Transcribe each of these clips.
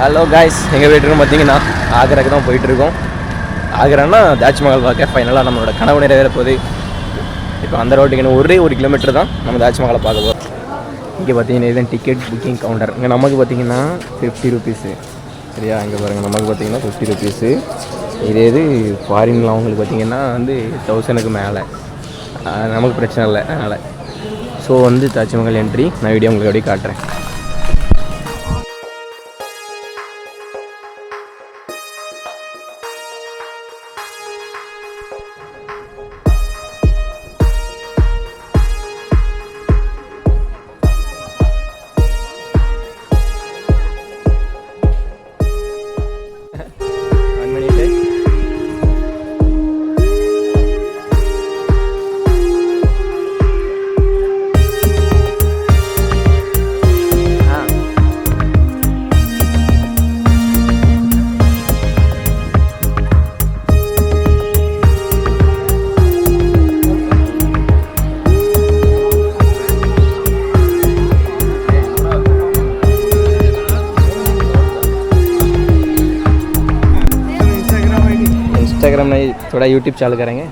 Hello guys, எங்கள் வீட்டுக்கு பார்த்தீங்கன்னா ஆக்ராக்கு தான் போயிட்டுருக்கோம். ஆக்ரான்னா தாஜ்மஹால் பார்க்க ஃபைனலாக நம்மளோட கனவு நிறைவேற போகுது. இப்போ அந்த ரோட்டுக்கு இன்னும் ஒரே 1 கிலோமீட்டர் தான் நம்ம தாஜ்மஹாலை பார்க்க போகிறோம். இங்கே பார்த்தீங்கன்னா இதுதான் டிக்கெட் புக்கிங் கவுண்டர். இங்கே நமக்கு பார்த்தீங்கன்னா 50 ருபீஸு. சரியா, இங்கே பாருங்கள், நமக்கு பார்த்தீங்கன்னா 50 ருபீஸு. இது ஃபாரின்ல அவங்களுக்கு பார்த்தீங்கன்னா 1000க்கு மேலே. நமக்கு பிரச்சனை இல்லை அதனால். ஸோ தாஜ்மஹால் என்ட்ரி நான் வீடியோ உங்களுக்கு அப்படியே காட்டுறேன். इंस्टाग्राम नहीं, थोड़ा यूट्यूब चालू करेंगे.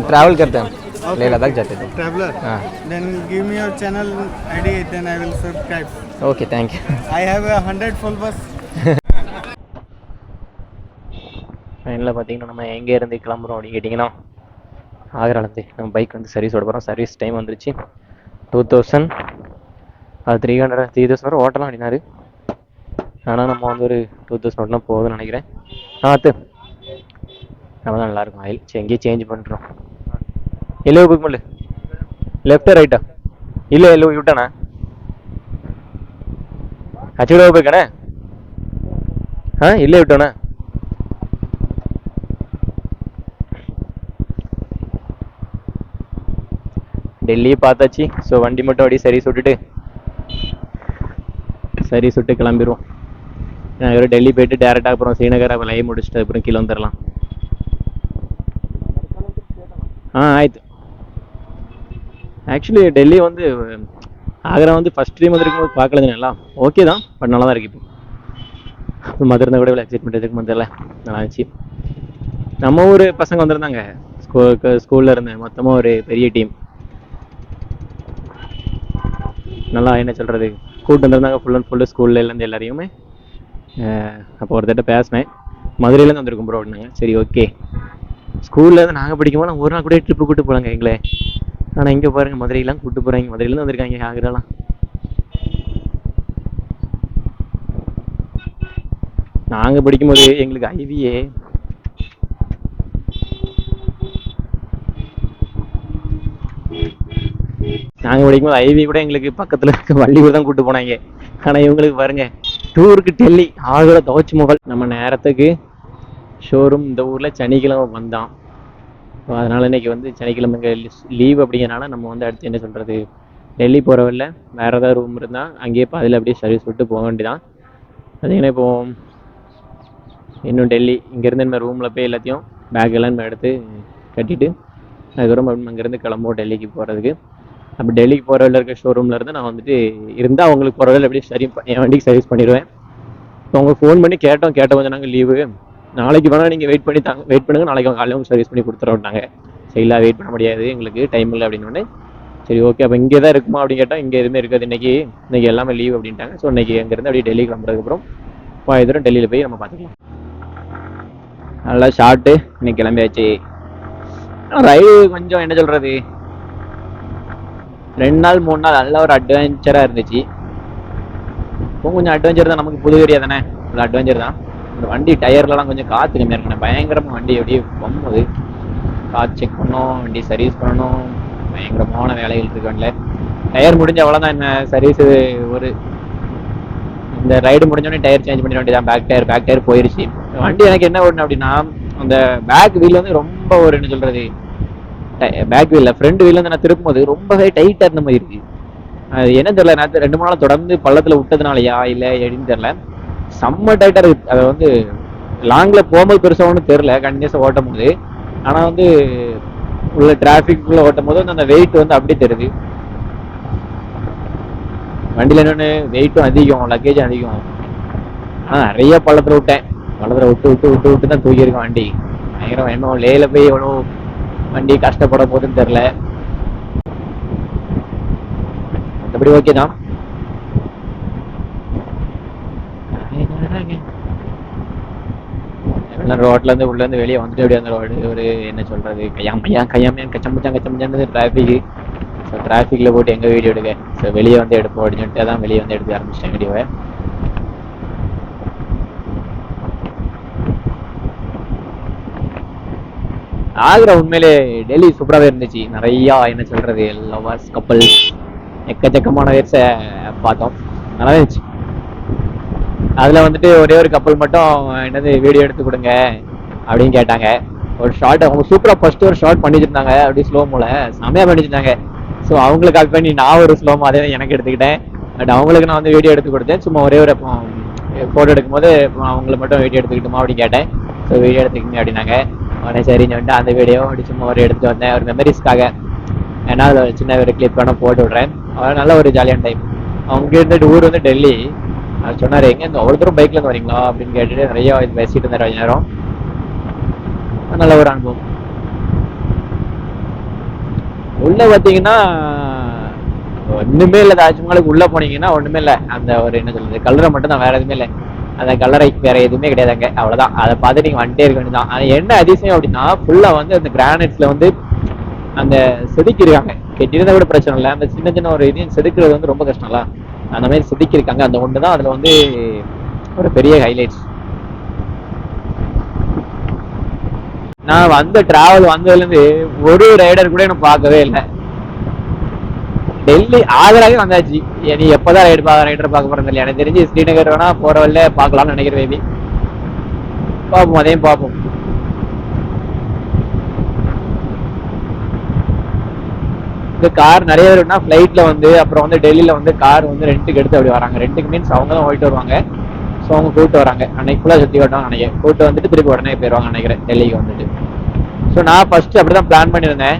ट्रैवल करते हैं हम. लेह लद्दाख जाते थे. ट्रैवलर. हाँ. Then give me your channel ID. Then I will subscribe. Okay, thank you. I have 100 followers. ஃபைனலாக பார்த்தீங்கன்னா நம்ம எங்கே இருந்து கிளம்புறோம் அப்படின்னு கேட்டிங்கன்னா ஆக்ராலேருந்து நம்ம பைக் சர்வீஸ் ஓட போகிறோம். சர்வீஸ் டைம் வந்துருச்சு 2000. அது 3000 வரை ஓட்டலாம் அப்படின்னாரு. ஆனால் நம்ம ஒரு 2000 ஓட்டினா போகுதுன்னு நினைக்கிறேன். நம்ம தான் நல்லாயிருக்கும் ஆயில். சரி, எங்கேயும் சேஞ்ச் பண்ணுறோம். இல்லை புக் பண்ணு, லெஃப்டா ரைட்டா? இல்லை விட்டாண்ணா அச்சுவிட போய்க்கானே. இல்லை விட்டோண்ணே. டெல்லியை பார்த்தாச்சு. ஸோ வண்டி மட்டும் அப்படியே சர்வீஸ் விட்டு கிளம்பிடுவோம். நான் டெல்லி போயிட்டு டேரெக்டாக அப்புறம் ஸ்ரீநகர் அப்புறம் லைவ் முடிச்சுட்டு அப்புறம் கீழே வந்துடலாம். ஆயிடுச்சு. Actually Delhi Agra first time வந்துருக்கும்போது பார்க்கலது நல்லா ஓகே தான், பட் நல்லா தான் இருக்குது. இப்போ மதுரை கூட இவ்வளோ எக்ஸைட்மெண்ட் எதுக்கு முதல்ல நல்லா இருந்துச்சு. நம்ம ஊர் பசங்க வந்திருந்தாங்க ஸ்கூலில் இருந்து, மொத்தமாக ஒரு பெரிய டீம். நல்லா என்ன சொல்கிறது, கூப்பிட்டு வந்துருந்தாங்க ஃபுல் அண்ட் ஃபுல்லு ஸ்கூல்லேருந்து எல்லாரையுமே. அப்போ ஒருத்தட்ட பேசினேன், மதுரையிலேருந்து வந்திருக்கும் ப்ரோ அப்படின்னாங்க. சரி ஓகே. ஸ்கூல்லேருந்து நாங்கள் படிக்கும்போது ஒரு நாள் கூட ட்ரிப்பு கூப்பிட்டு போகிறாங்க எங்களே. ஆனால் இங்கே பாருங்கள், மதுரையெல்லாம் கூப்பிட்டு போகிறாங்க. மதுரையிலேருந்து வந்திருக்காங்க ஆக்ராலாம். நாங்கள் படிக்கும்போது எங்களுக்கு ஐவியே கூட எங்களுக்கு பக்கத்தில் இருக்க வள்ளியூர் தான் கூப்பிட்டு போனாங்க. ஆனால் இவங்களுக்கு பாருங்க, டூருக்கு டெல்லி, ஆக்ரா, தாஜ்மஹால். நம்ம நேரத்துக்கு ஷோரூம் இந்த ஊரில் சனிக்கிழமை வந்தான். அதனால் இன்றைக்கி சனிக்கிழமை லீவ் அப்படிங்கிறனால நம்ம அடுத்து என்ன சொல்கிறது, டெல்லி போகிறவில்ல வேறு ஏதாவது ரூம் இருந்தால் அங்கேயே அதில் அப்படியே சர்வீஸ் விட்டு போக வேண்டியதான். பார்த்தீங்கன்னா இப்போ இன்னும் டெல்லி இங்கேருந்து நம்ம ரூமில் போய் எல்லாத்தையும் பேக்கெல்லாம் எடுத்து கட்டிட்டு அதுக்கப்புறம் அங்கேருந்து கிளம்புவோம் டெல்லிக்கு போகிறதுக்கு. அப்போ டெல்லிக்கு போகிறவில்ல இருக்க ஷோரூமில் இருந்து நான் இருந்தால் அவங்களுக்கு போகிறவில்ல அப்படியே என் வண்டிக்கு சர்வீஸ் பண்ணிடுவேன். இப்போ அவங்க ஃபோன் பண்ணி கேட்டோம் கொஞ்சம் நாங்கள் லீவு நாளைக்கு வேணால் நீங்கள் வெயிட் பண்ணுங்கள், நாளைக்கு அவங்க காலையில் சர்வீஸ் பண்ணி கொடுத்துருவாங்க. சரி, இல்லை வெயிட் பண்ண முடியாது, எங்களுக்கு டைம் இல்லை அப்படின்னு. சரி ஓகே, அப்போ இங்கே தான் இருக்குமா அப்படின்னு கேட்டால் இங்கே எதுவுமே இருக்காது, இன்றைக்கி எல்லாமே லீவ் அப்படின்ட்டாங்க. ஸோ இன்றைக்கி அங்கேருந்து அப்படியே டெல்லி கிளம்புறதுக்கப்புறம் தூரம் டெல்லியில் போய் நம்ம பார்த்துக்கலாம். நல்லா ஷார்ட்டு இன்னைக்கு கிளம்பியாச்சு. ரைடு கொஞ்சம் என்ன சொல்கிறது, 2 நாள் 3 நாள் நல்ல ஒரு அட்வென்ச்சராக இருந்துச்சு. இப்போ கொஞ்சம் அட்வென்ச்சர் தான், நமக்கு புது ஏரியா தானே, ஒரு அட்வென்ச்சர் தான். இந்த வண்டி டயர்லாம் கொஞ்சம் காற்று கம்மியாக இருக்கணும், பயங்கரமாக வண்டி அப்படியே போகும்போது காற்று செக் பண்ணணும், வண்டி சர்வீஸ் பண்ணணும், பயங்கரமான வேலைகள் இருக்கு வண்டியில். டயர் முடிஞ்ச அவ்வளோதான், என்ன சர்வீஸு இந்த ரைடு முடிஞ்சோடனே டயர் சேஞ்ச் பண்ணிட வேண்டியதான். பேக் டயர் போயிருச்சு. வண்டி எனக்கு என்ன ஒன்று அப்படின்னா, அந்த பேக் வீல் ரொம்ப என்ன சொல்கிறது, பேக் வீலில் ஃப்ரண்ட் வீல் நான் திருப்பும்போது ரொம்பவே டைட்டாக இருந்த மாதிரி இருக்குது. அது என்ன தெரியல, நேற்று 2-3 நாள் தொடர்ந்து பள்ளத்தில் விட்டதுனாலயா இல்லை எப்படின்னு தெரியல, செம்ம டைட்டாக இருக்குது. அதை லாங்கில் போகும்போது பெருசாக ஒன்றும் தெரில கண்டினியூஸாக ஓட்டும் போது. ஆனால் உள்ள டிராஃபிக்குள்ளே ஓட்டும் போது அந்த வெயிட் அப்படியே தெரியுது. வண்டியில் என்னென்னு வெயிட்டும் அதிகம், லக்கேஜும் அதிகம். நிறைய பள்ளத்துல விட்டேன். பள்ளத்துல விட்டு விட்டு விட்டு விட்டு தான் தூக்கியிருக்கேன் வண்டி. பயங்கரம். என்ன லேல போய் எவ்வளோ வண்டி கஷ்டப்பட போகுதுன்னு தெரியல. மற்றபடி ஓகே தான். ரோட்ல இருந்து உள்ள இருந்து வெளியே வந்துட்டு அப்படியே அந்த ரோடு ஒரு என்ன சொல்றது கையாமையான் கச்சம்பச்சான்னு டிராஃபிக். ஸோ டிராஃபிக்ல போட்டு எங்க வீடியோ எடுக்க. ஸோ வெளியே வந்து எடுப்போம் அப்படின்னு சொல்லிட்டு தான் வெளியே வந்து எடுக்க ஆரம்பிச்சிட்டேன் வீடியோவை. ஆக்ரா உண்மையிலே டெல்லி சூப்பராகவே இருந்துச்சு. நிறையா என்ன சொல்றது லவர்ஸ் கப்பல்ஸ் எக்கச்சக்கமான வேர்ஸை பார்த்தோம். நல்லா இருந்துச்சு. அதுல வந்துட்டு ஒரே ஒரு கப்பல் மட்டும் என்னது வீடியோ எடுத்து கொடுங்க அப்படின்னு கேட்டாங்க. ஒரு ஷார்ட் அவங்க சூப்பரா ஃபர்ஸ்ட் ஒரு ஷார்ட் பண்ணி வச்சிருந்தாங்க. அப்படி ஸ்லோமோல செமையா பண்ணி வச்சிருந்தாங்க. ஸோ அவங்களுக்கு கால் பண்ணி நான் ஒரு ஸ்லோமோ அதே எனக்கு எடுத்துக்கிட்டேன். பட் அவங்களுக்கு நான் வந்து வீடியோ எடுத்து கொடுத்தேன். சும்மா ஒரே ஒரு ஃபோட்டோ எடுக்கும்போது அவங்களை மட்டும் வீடியோ எடுத்துக்கிட்டுமா அப்படின்னு கேட்டேன். ஸோ வீடியோ எடுத்துக்கிங்க அப்படின்னாங்க. உடனே சரின்னு வந்துட்டு அந்த வீடியோ அப்படி சும்மா ஒரு எடுத்துட்டு வந்தேன் ஒரு மெமரிஸ்க்காக. ஏன்னா அதில் ஒரு சின்ன ஒரு கிளிப் வேணா போட்டு விட்றேன். நல்ல ஒரு ஜாலியான டைம். அவங்க இருந்துட்டு ஊர் வந்து டெல்லி. அவர் சொன்னார் எங்க இந்த அவ்வளோ தூரம் பைக்ல இருந்து வரீங்களா அப்படின்னு கேட்டுட்டு நிறைய இது பேசிட்டு இருந்தார் கொஞ்ச நேரம். நல்ல ஒரு அனுபவம். உள்ள பார்த்தீங்கன்னா ஒண்ணுமே இல்லை. தாஜ்மஹாலுக்கு உள்ள போனீங்கன்னா ஒண்ணுமே இல்லை. அந்த ஒரு என்ன சொல்றது கல்லறை மட்டும் தான், வேற எதுவுமே இல்லை. அந்த கல்லறை வேற எதுவுமே கிடையாது அங்க. அவ்வளவுதான். அதை பார்த்து நீங்க வந்துட்டே இருக்க வேண்டியதான். அது என்ன அதிசயம் அப்படின்னா ஃபுல்லா வந்து அந்த கிரானைட்ஸ்ல வந்து அந்த செதுக்கிருக்காங்க. கெட்டிருந்தா கூட பிரச்சனை இல்லை. அந்த சின்ன சின்ன ஒரு இதையும் செதுக்குறது வந்து ரொம்ப கஷ்டம்ல. அந்த மாதிரி செதுக்கிருக்காங்க. அந்த ஒன்று தான் அதுல வந்து ஒரு பெரிய ஹைலைட்ஸ். நான் வந்த டிராவல் வந்ததுல இருந்து ஒரு ரைடர் கூட எனக்கு பார்க்கவே இல்லை. டெல்லி ஆக்ராவே வந்தாச்சு. நீ எப்பதான் ரைடர் பார்க்க போறது இல்லை. எனக்கு தெரிஞ்சு ஸ்ரீநகர் வேணா போற வழியில பார்க்கலாம்னு நினைக்கிறேன். மேபி பார்ப்போம். அதையும் பார்ப்போம். இந்த கார் நிறைய பேர்னா ஃபிளைட்ல வந்து அப்புறம் வந்து டெல்லியில வந்து கார் வந்து ரெண்டுக்கு எடுத்து அப்படி வராங்க. ரெண்டுக்கு மீன்ஸ் அவங்க தான் போயிட்டு வருவாங்க. ஸோ அவங்க கூப்பிட்டு வராங்க. அன்னைக்கு ஃபுல்லா சுற்றி காட்டுவாங்க நினைக்கிறேன். கூப்பிட்டு வந்துட்டு திருப்பி உடனே போயிடுவாங்க நினைக்கிறேன் டெல்லிக்கு வந்துட்டு. ஸோ நான் ஃபர்ஸ்ட் அப்படிதான் பிளான் பண்ணியிருந்தேன்.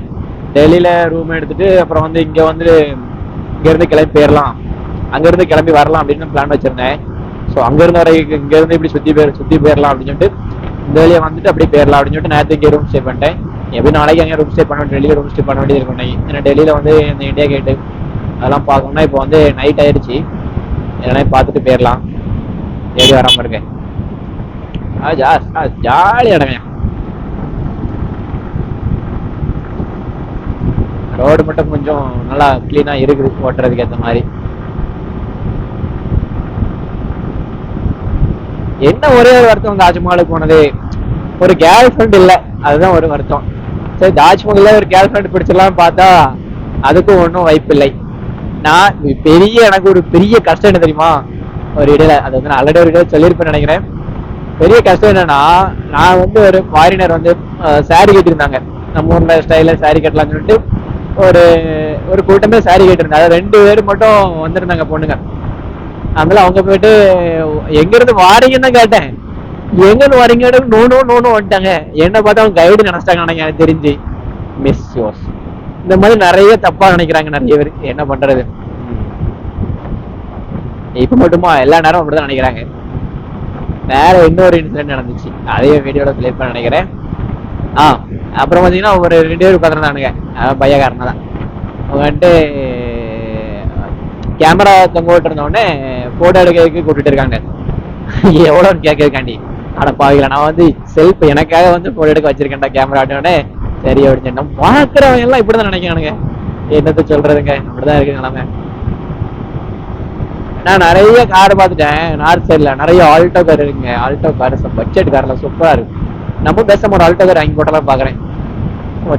டெல்லியில ரூம் எடுத்துட்டு அப்புறம் வந்து இங்க வந்து இங்க இருந்து கிளம்பி போயிடலாம், அங்க இருந்து கிளம்பி வரலாம் அப்படின்னு பிளான் வச்சிருந்தேன். ஸோ அங்க இருந்து வரைக்கும் இங்க இருந்து இப்படி சுத்தி போயிடலாம் அப்படின்னு சொல்லிட்டு இந்த வழியை வந்துட்டு அப்படியே போயிடலாம் அப்படின்னு சொல்லிட்டு நேரத்து இங்கே ரூம் ஸ்டே பண்ணிட்டேன். எப்படி நாளைக்கு அங்கே ரூம் ஸ்டே பண்ண டெல்லியில் ரூம் ஸ்டே பண்ண வேண்டியது இருக்கும். ஏன்னா டெல்லியில வந்து இந்த இந்தியா கேட்டு அதெல்லாம் பார்க்கணும்னா இப்போ வந்து நைட் ஆயிடுச்சு. இதெல்லாம் பார்த்துட்டு போயிடலாம். தேடி வராம இருக்கேன். ஜாலி இடங்க. ரோடு மட்டும் கொஞ்சம் நல்லா கிளீனா இருக்குது ஓட்டுறதுக்கு ஏற்ற மாதிரி. என்ன ஒரே ஒரு வருத்தம் தாஜ்மஹாலுக்கு போனது, ஒரு கேர்ள் ஃப்ரெண்ட் இல்லை. அதுதான் ஒரு வருத்தம். சரி தாஜ்மஹால்ல ஒரு கேர்ள் ஃப்ரெண்ட் பிடிச்சிடலாம் பார்த்தா அதுக்கும் ஒன்றும் வாய்ப்பு இல்லை. நான் எனக்கு ஒரு பெரிய கஷ்டம் என்ன தெரியுமா, ஒரு இடையில அது வந்து நான் ஆல்ரெடி ஒரு இடையில சொல்லியிருப்பேன்னு நினைக்கிறேன். பெரிய கஷ்டம் என்னன்னா நான் வந்து ஒரு ஃபாரினர் வந்து சாரி கட்டியிருந்தாங்க. நம்ம ஊர்ல ஸ்டைல சாரி கட்டலாம்னு சொல்லிட்டு ஒரு கூட்டமே சாரி கட்டிருந்தாங்க. 2 பேர் மட்டும் வந்திருந்தாங்க பொண்ணுங்க. அதனால அவங்க போயிட்டு எங்க இருந்து வாரீங்கன்னு தான் கேட்டேன். எங்க இருந்து வாரீங்க நோன்னு வந்துட்டாங்க. என்ன பார்த்தா அவங்க கைடு நினைச்சிட்டாங்க எனக்கு தெரிஞ்சு. மிஸ் யோஸ் இந்த மாதிரி நிறைய தப்பா நினைக்கிறாங்க நிறைய பேர். என்ன பண்றது, இப்ப மட்டுமா எல்லா நேரம் அப்படிதான் நினைக்கிறாங்க. வேற இன்னொரு இன்சிடென்ட் நடந்துச்சு, அதையும் வீடியோட பிளே பண்ண நினைக்கிறேன். அப்புறம் பாத்தீங்கன்னா ஒரு 2 பேர் உட்காந்துருந்தானுங்க. பையக்காரன தான். அவங்க வந்துட்டு கேமரா தொங்க விட்டு இருந்தோடனே போட்டோ எடுக்கிறதுக்கு கூப்பிட்டு இருக்காங்க. எவ்வளோன்னு கேட்கறதுக்காண்டி. ஆனா பாவில நான் வந்து செல்ஃப் எனக்காக வந்து போட்டோ எடுக்க வச்சிருக்கேன்டா கேமரா ஆட்டோடனே சரி அப்படின்னு சொன்னோம். பார்க்குறவங்க எல்லாம் இப்படிதான் நினைக்கிறானுங்க. என்னத்த சொல்றதுங்க, அப்படிதான் இருக்கு நிலைமை. நான் நிறைய கார் பார்த்துட்டேன் நார்த் சைட்ல. நிறைய ஆல்டோ கார் இருக்குங்க. ஆல்டோ கார் பட்ஜெட் கார்ல சூப்பரா இருக்கு. நம்ம பேசாம ஒரு ஆல்டோ கார் வாங்கி போட்டலாம் பாக்குறேன்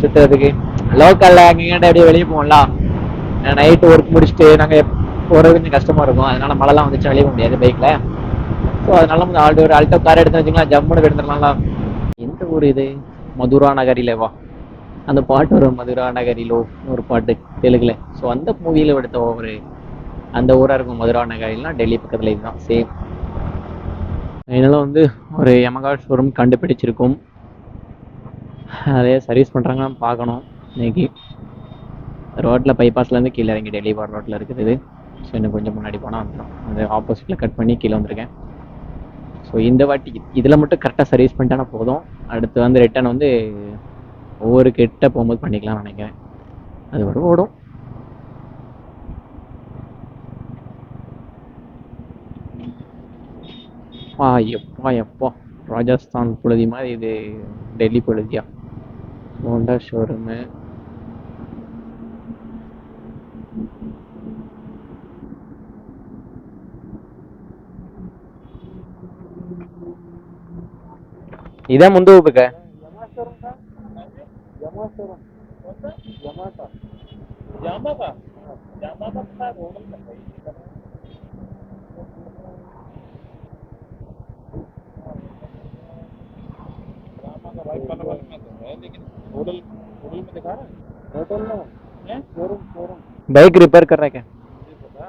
சுத்துறதுக்கு. லோக்கல்ல அங்கேயாண்ட அப்படியே வெளியே போகல. நைட்டு ஒர்க் முடிச்சுட்டு நாங்க போறது கொஞ்சம் கஷ்டமா இருக்கும். அதனால மழைலாம் வந்துச்சு வெளியே போக முடியாது பைக்ல. ஸோ அதனால ஒரு ஆல்டோ கார் எடுத்து வச்சுங்களா, ஜம்முன்னு எடுத்துடலாம். எந்த ஊர் இது, மதுரா நகரிலேவா அந்த பாட்டு வரும். மதுரா நகரிலோ ஒரு பாட்டு தெலுங்குல. ஸோ அந்த மூவியில எடுத்த ஒரு அந்த ஊரா இருக்கும் மதுரா நகரிலாம். டெல்லி பக்கத்துல இதுதான் சேம். இதனால வந்து ஒரு யமகா ஷோரூம் கண்டுபிடிச்சிருக்கும். அதே சர்வீஸ் பண்றாங்கன்னு பார்க்கணும். இன்னைக்கு ரோட்ல பைபாஸ்ல இருந்து கீழே இறங்கி டெல்லி ரோட்ல இருக்குது. ஸோ இன்னும் கொஞ்சம் முன்னாடி போனால் வந்துடும். அது ஆப்போசிட்ல கட் பண்ணி கீழே வந்திருக்கேன். ஸோ இந்த வாட்டி இதில் மட்டும் கரெக்டாக சர்வீஸ் பண்ணிட்டானா போதும். அடுத்து வந்து ரிட்டர்ன் வந்து ஒவ்வொரு கிட்ட போகும்போது பண்ணிக்கலாம்னு நினைக்கிறேன். அது வரும் ஓடும். எப்பா எப்பா ராஜஸ்தான் புழுதி மாதிரி இது டெல்லி புழுதியா? Honda showroom. இதான் முந்து ஊப்புக்க बाइक रिपेयर कर रहा है क्या?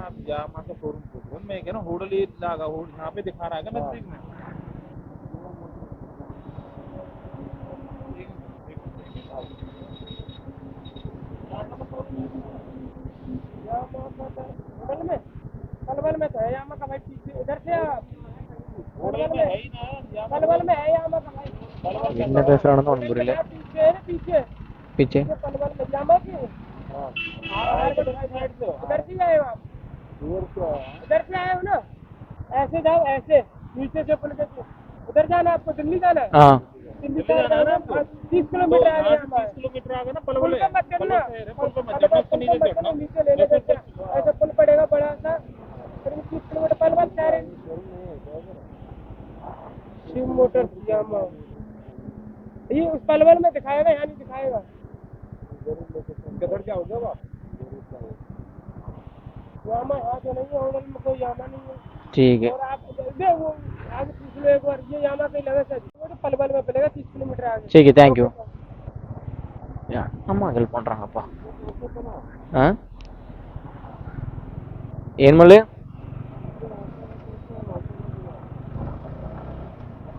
आप यामा का शोरूम में क्या ना होटल ही लगा हो यहाँ पे दिखा रहा है क्या नजदीक में? पलवल में तो है यामा का भाई, पीछे इधर से होटल में है ही ना, पलवल में है यामा का भाई। என்ன பேசுறானோ ஒண்ணும் புரியல. पीछे पीछे पलवल में यामा की। हां इधर से आए हो आप? इधर से आए हो ना? ऐसे जाओ, ऐसे नीचे से पुल के उधर जाना, आपको दिल्ली जाना है। हाँ दिल्ली जाना है ना, 30 किलोमीटर आ गया, 30 किलोमीटर आ गया ना। पलवल मत चढ़ना, नीचे लेने देते ऐसे पुल पड़ेगा बड़ा सा, 30 किलोमीटर पलवल सारे शिव मोटर यामा। ये उस पलवल में दिखाएगा, यहाँ नहीं दिखाएगा। किधर जाओगे आप? यामा यहाँ तो नहीं है, होटल में कोई यामा नहीं है। ठीक है, और आप वो आगे पूछ लो एक बार, ये यामा कहीं लगा सर, वो तो पलवल में पड़ेगा 30 किलोमीटर आगे। ठीक है, थैंक यू. அம்மா ஹெல்ப் பண்ணுறாங்கப்பா. ஆ ಏನು ಮಳೆ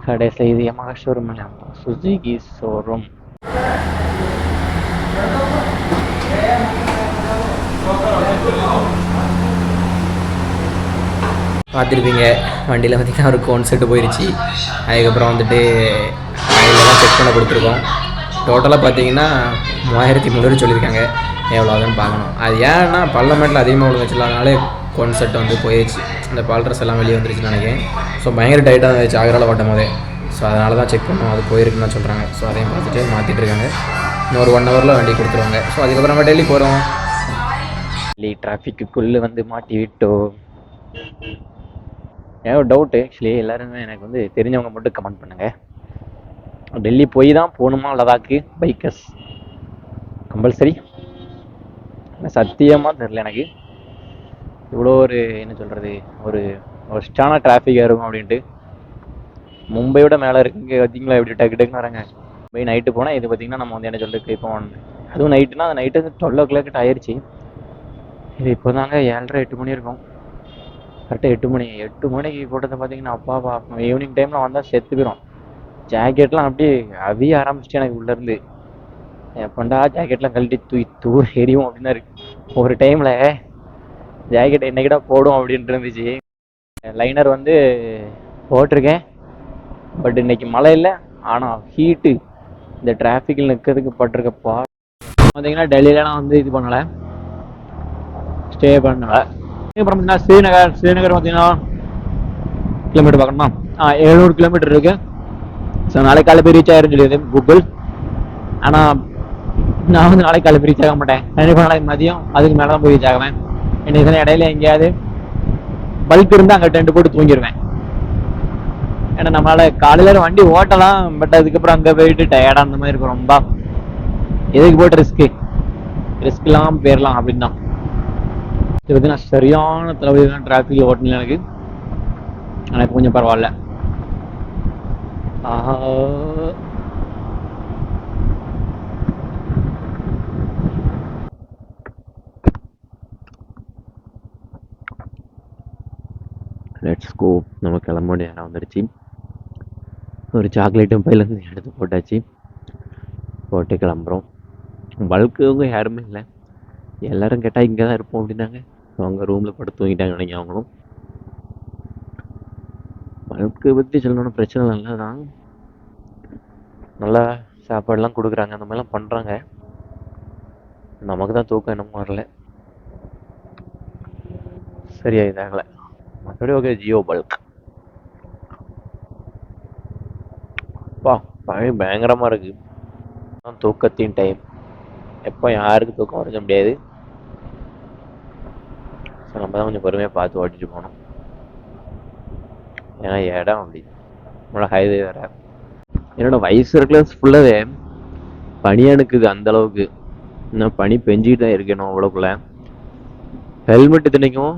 கடைசி இது யமஹா ஷோரூம் இல்லை, சுசுகி ஷோரூம். பார்த்துருப்பீங்க வண்டியில் பார்த்திங்கன்னா ஒரு கான்செப்ட் போயிடுச்சு. அதுக்கப்புறம் வந்துட்டு ஆயிலெல்லாம் செக் பண்ண கொடுத்துருக்கோம். டோட்டலாக பார்த்தீங்கன்னா 3300 சொல்லியிருக்காங்க. எவ்வளோ ஆகுதுன்னு பார்க்கணும். அது ஏன்னா பள்ளமேட்டில் அதிகமாக ஒழுங்கு வச்சுலாதனாலே கான்செப்ட் வந்து போயிடுச்சு. இந்த பால்ட்ரஸ் எல்லாம் வெளியே வந்துருச்சுன்னு நினைக்கிறேன். ஸோ பயங்கர டைட்டாக இருந்துச்சு ஆக்ராவில் ஓட்டும் போதே. ஸோ அதனால தான் செக் பண்ணோம், அது போயிருக்குன்னு தான் சொல்கிறாங்க. ஸோ அதையும் பார்த்துட்டு மாற்றிட்டு இருக்காங்க. இன்னொரு 1 ஹவரில் வண்டி கொடுத்துருவாங்க. ஸோ அதுக்கப்புறம் நம்ம டெல்லி போகிறோம். டெல்லி டிராஃபிக்குள்ளே வந்து மாட்டி விட்டோம். ஏன் ஒரு டவுட்டு ஆக்சுவலி, எல்லாருமே எனக்கு வந்து தெரிஞ்சவங்க மட்டும் கமெண்ட் பண்ணுங்கள். டெல்லி போய் தான் போகணுமா லடாக்கு பைக்கர்ஸ் கம்பல்சரி? சத்தியமாக தெரில எனக்கு. இவ்வளோ ஒரு என்ன சொல்கிறது, ஒரு ஒஸ்டான டிராஃபிக்காக இருக்கும் அப்படின்ட்டு. மும்பையோட மேலே இருக்குங்க பார்த்தீங்களா, எப்படி டக்கு டக்குன்னு வராங்க. மும்பை நைட்டு போனால் இது பார்த்திங்கன்னா நம்ம வந்து என்ன சொல்கிறது, இப்போ அதுவும் நைட்டுனா அது நைட்டு 12 o'clock ஆயிடுச்சு. இது இப்போ தாங்க 7:30 8 மணி இருக்கும். கரெக்டாக 8 மணிக்கு போட்டதை பார்த்தீங்கன்னா அப்பா ஈவினிங் டைமில் வந்தால் செத்து போயிடும். ஜாக்கெட்லாம் அப்படியே அவிய ஆரம்பிச்சிட்டு எனக்கு உள்ளேருந்து எப்பண்டா ஜாக்கெட்லாம் கழட்டி தூர் எரியும் அப்படின்னு இருக்கு. ஒரு டைமில் ஜாக்கெட் என்னைக்கிட்ட போடும் அப்படின்ட்டு இருந்துச்சு. லைனர் வந்து போட்டிருக்கேன், பட் இன்னைக்கு மழை இல்லை. ஆனால் ஹீட்டு இந்த டிராஃபிக்கில் நிற்கிறதுக்கு பட்டிருக்கப்பா. பார்த்தீங்கன்னா டெல்லியிலலாம் வந்து இது பண்ணலை, ஸ்டே பண்ணலை. அப்புறம் பார்த்தீங்கன்னா ஸ்ரீநகர் பார்த்தீங்கன்னா கிலோமீட்டர் பார்க்கணுமா? 700 கிலோமீட்டர் இருக்குது. ஸோ நாளைக்கு காலை போய் ரீச் ஆயிருன்னு சொல்லிடுது கூகுள். ஆனால் நான் வந்து நாளைக்கு காலை போய் ரீச் ஆக மாட்டேன். கண்டிப்பாக நாளைக்கு மதியம் அதுக்கு மேலே தான் போய் ரீச் ஆகுவேன். இன்னைக்கு இடையில எங்கேயாவது பல்க் இருந்தால் அங்கே டென்ட் போட்டு தூங்கிடுவேன். ஏன்னா நம்மளால் காலையில் வண்டி ஓட்டலாம், பட் அதுக்கப்புறம் அங்கே போயிட்டு டயர்டாக அந்த மாதிரி இருக்கும். ரொம்ப எதுக்கு போட்டு ரிஸ்க்லாம் போயிடலாம் அப்படின்னு தான். இது பார்த்தீங்கன்னா சரியான தலைவலி தான் டிராஃபிக்கில் ஓட்டணும் எனக்கு. எனக்கு கொஞ்சம் பரவாயில்ல. Let's go. நம்ம கிளம்ப வேண்டிய நேரம் வந்துடுச்சு. ஒரு சாக்லேட்டும் பையிலேருந்து எடுத்து போட்டாச்சு, போட்டு கிளம்புறோம். பல்க்குங்க யாருமே இல்லை. எல்லோரும் கேட்டால் இங்கே தான் இருப்போம் அப்படின்னாங்க. அவங்க ரூமில் படுத்து தூங்கிட்டாங்க நினைக்க. அவங்களும் பல்க்கு பற்றி சொல்லணும்னு பிரச்சனை இல்லை தான், நல்லா சாப்பாடுலாம் கொடுக்குறாங்க, அந்த மாதிரிலாம் பண்ணுறாங்க. நமக்கு தான் தூக்கம் என்னமோ வரல, சரியா இதாகலை. மற்றபடி ஓகே. ஜியோ பல்க் பா பயங்கரமாக இருக்குது. தூக்கத்தின் டைம் எப்போ யாருக்கு தூக்கம் வரைஞ்ச முடியாது. ஸோ நம்ம தான் கொஞ்சம் பொறுமையாக பார்த்து ஓட்டிட்டு போகணும். ஏன்னா இடம் அப்படி நம்மளோட ஹைவே வேறு. என்னோட வயசு இருக்கிற ஃபுல்லாகவே பனியாக இருக்குது அந்த அளவுக்கு. இன்னும் பனி பெஞ்சிட்டு தான் இருக்கணும் அவ்வளோக்குள்ள. ஹெல்மெட் இத்தனைக்கும்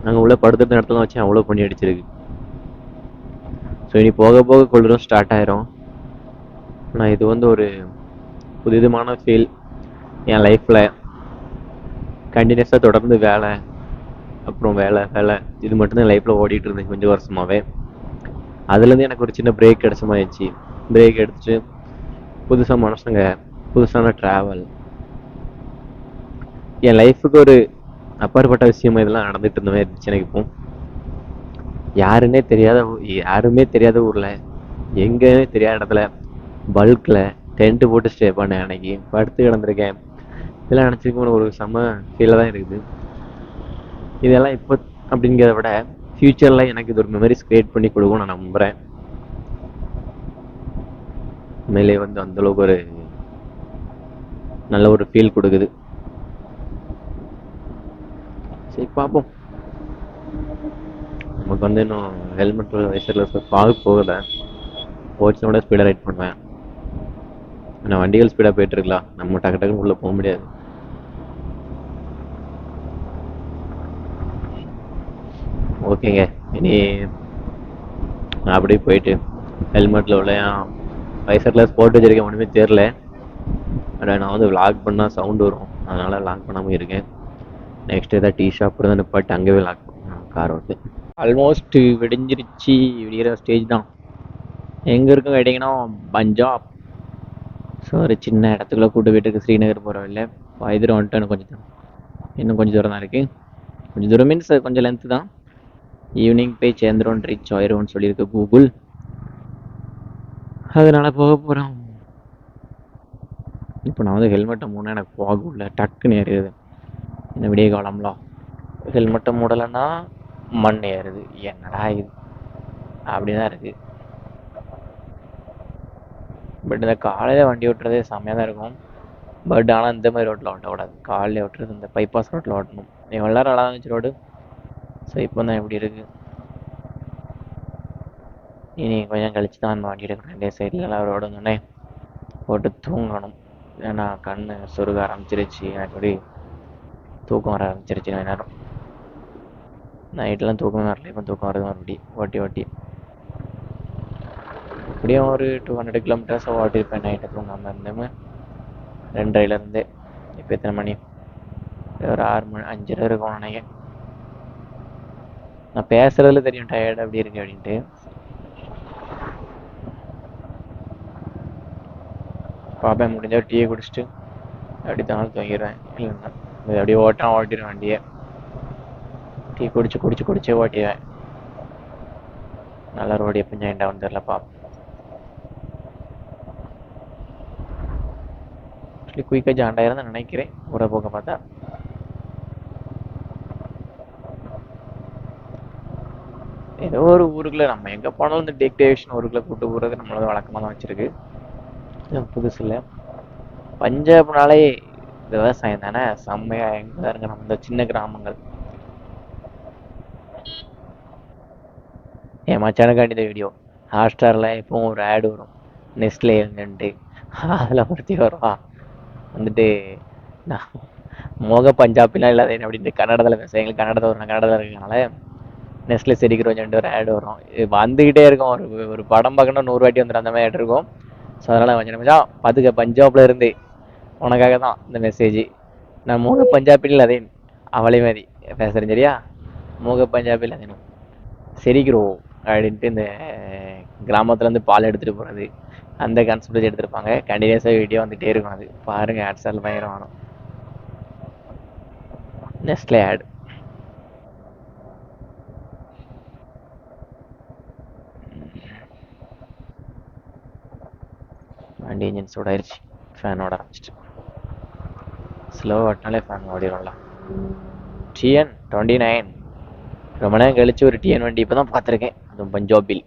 நாங்கள் உள்ள படுத்துட்டு இடத்துல தான் வச்சு அவ்வளோ பனி அடிச்சிருக்கு. ஸோ இனி போக போக குளிரும் ஸ்டார்ட் ஆயிரும். ஆனால் இது வந்து ஒரு புதுவிதமான ஃபீல் என் லைஃப்பில். கண்டினியூஸாக தொடர்ந்து வேலை, அப்புறம் வேலை வேலை, இது மட்டும்தான் லைஃப்பில் ஓடிட்டு இருந்தேன் கொஞ்சம் வருஷமாகவே. அதுலேருந்து எனக்கு ஒரு சின்ன பிரேக் கிடைச்ச மாதிரி ஆயிடுச்சு. பிரேக் எடுத்துட்டு புதுசாக மனுஷங்க, புதுசான ட்ராவல், என் லைஃபுக்கு ஒரு அப்பாற்பட்ட விஷயமா இதெல்லாம் நடந்துட்டு இருந்த மாதிரி இருந்துச்சு எனக்கு. இப்போ யாருமே தெரியாத ஊரில், எங்கேயுமே தெரியாத இடத்துல பல்கில் டென்ட்டு போட்டு ஸ்டே பண்ணேன். அன்னைக்கு படுத்து கிடந்திருக்கேன். இதெல்லாம் நினச்சிருக்கும் ஒரு செம்ம ஃபீலாக தான் இருக்குது. இதெல்லாம் இப்போ அப்படிங்கிறத விட ஃப்யூச்சரில் எனக்கு இது ஒரு மெமரிஸ் க்ரியேட் பண்ணி கொடுக்கும் நான் நம்புகிறேன். உண்மையிலே வந்து அந்தளவுக்கு ஒரு நல்ல ஒரு ஃபீல் கொடுக்குது. சரி பார்ப்போம். நமக்கு வந்து இன்னும் ஹெல்மெட் வயசில் பால் போகலை. போச்சுனோட ஸ்பீடாக ரைட் பண்ணுவேன். ஆனால் வண்டிகள் ஸ்பீடாக போயிட்டுருக்கலாம், நம்ம டக்கு டக்குன்னு உள்ளே போக முடியாது. ஓகேங்க, இனி நான் அப்படியே போயிட்டு ஹெல்மெட்டில் உள்ள வைசரில் போட்டு வச்சிருக்கேன், ஒன்றுமே தெரில. நான் வந்து வ்ளாக் பண்ணால் சவுண்டு வரும், அதனால் லாக் பண்ணாமல் இருக்கேன். நெக்ஸ்ட் ஏதாவது டீ ஷாப் தான் நிப்பாட்டு அங்கேயே லாக் பண்ணேன் கார் ஓட்டு. ஆல்மோஸ்ட் விடிஞ்சிருச்சு, விடிகிற ஸ்டேஜ் தான். எங்கே இருக்கும் கேட்டிங்கன்னா பஞ்சாப். ஸோ ஒரு சின்ன இடத்துக்குள்ளே கூட்டு போயிட்டு ஸ்ரீநகர் போகிற இல்லை தூரம் வந்துட்டு இன்னும் கொஞ்சம் தூரம் தான் இருக்குது. கொஞ்சம் தூரம் மீன்ஸ் கொஞ்சம் லென்த்து தான். ஈவினிங் போய் சேர்ந்துடும், ரீச் ஆயிடும்னு சொல்லியிருக்கு கூகுள். அதனால் போக போகிறோம். இப்போ நான் வந்து ஹெல்மெட்டை மூணு எனக்கு போகல, டக்குன்னு ஏறுது. இந்த விடிய காலம்லாம் ஹெல்மெட்டை மூடலைன்னா மண் ஏறுது. என்னடா இது அப்படி தான் இருக்குது. பட் இந்த காலையில் வண்டி ஓட்டுறதே செம்மையாக தான் இருக்கும். பட் ஆனால் இந்த மாதிரி ரோட்டில் ஓட்டக்கூடாது. காலையில் ஓட்டுறது இந்த பைபாஸ் ரோட்டில் ஓட்டணும். எவ்வளோ நேரம் நல்லா இருந்துச்சு ரோடு. ஸோ இப்போ தான் எப்படி இருக்குது. இனி கொஞ்சம் கழிச்சு தான் அந்த வண்டி எடுக்கணும். ரெண்டே சைட்லலாம் ரோடு வந்தோடனே போட்டு தூங்கணும். ஏன்னா கண் சொருக ஆரம்பிச்சிருச்சு, எனக்கு அப்படி தூக்கம் வர ஆரம்பிச்சிருச்சு. நேரம் நைட்லாம் தூக்கம் வரல, இப்போ தூக்கம் வருது மறுபடி ஓட்டி ஓட்டி. எப்படியும் ஒரு 200 கிலோமீட்டர்ஸ் ஓட்டிருப்பேன் நைட்டை தூங்காமல் இருந்தேன். 2:30லேருந்தே இப்போ எத்தனை மணி, ஒரு 6 மணி 5:30 இருக்கும் நினைக்கிறேன். நான் பேசுறதுல தெரியும் டயர்டு அப்படி இருக்கு அப்படின்ட்டு. பார்ப்பேன், முடிஞ்சா டீயை குடிச்சிட்டு அப்படி தானும் தூங்கிடுவேன். இல்லைன்னா அப்படியே ஓட்டிடுவேன் வண்டியை. டீ குடிச்சு ஓட்டிடுவேன். நல்லா ரோடு எப்போ ஜாயின்ட் ஆகும் தெரியல, பார்ப்போம். ஆக்சுவலி குயிக்காக ஜாயின்ட் ஆயிருந்தான் நினைக்கிறேன் ஊரை போக பார்த்தா. ஏதோ ஒரு ஊருக்குள்ள நம்ம எங்கே போனாலும் இந்த டெக்டேஷன் ஊருக்குள்ளே கூட்டு போகிறது நம்மளோட வழக்கமாக தான் வச்சுருக்கு. புதுசு இல்லை. பஞ்சாப்னாலே விவசாயம் தானே செம்மையாக. எங்கே இருங்க நம்ம இந்த சின்ன கிராமங்கள். என் மச்சானுக்காண்டி இந்த வீடியோ ஹாட்ஸ்டாரில் எப்பவும் ஒரு ஆடு வரும், நெஸ்ட்லே இருந்துட்டு. அதில் ஒருத்தி வருவா வந்துட்டு, நான் மோக பஞ்சாபிலாம் இல்லாத அப்படின்ட்டு கன்னடத்தில் பேசுவேன். எங்களுக்கு கன்னடத்தில் வரும், கன்னடத்தில் இருக்கிறதுனால நெஸ்ட்லே செடிக்கிறோம் சொல்லிட்டு ஒரு ஆடு வரும். வந்துக்கிட்டே இருக்கும். ஒரு படம் பார்க்கணும் 100 வாட்டி வந்துடும், அந்த மாதிரி ஆட் இருக்கும். ஸோ அதனால் கொஞ்சம் நிமிஷம் பார்த்துக்க, பஞ்சாபில் இருந்து உனக்காக தான் இந்த மெசேஜ். நான் மூக பஞ்சாபில் அதே அவளை மாதிரி பேசுகிறேன் சரியா. மூக பஞ்சாபில் அதே செரிக்கிறோம் அப்படின்ட்டு இந்த கிராமத்துலேருந்து பால் எடுத்துகிட்டு போகிறது அந்த கான்செப்ட் வச்சு எடுத்துருப்பாங்க. கண்டினியூஸாக வீடியோ வந்துகிட்டே இருக்கும். அது பாருங்கள், ஆட்ஸால் பயங்கரம் வேணும். Nestle ad. வண்டி இன்ஜின் சூடாயிருச்சு, ஃபேன் ஓட ஆரம்பிச்சிட்டு. ஸ்லோ ஆட்டினாலே ஃபேன் ஓடிடும்ல. TN 29 ரொம்ப நேரம் கழிச்சு ஒரு TN வண்டி இப்போ தான் பார்த்துருக்கேன், அதுவும் பஞ்சாபில்.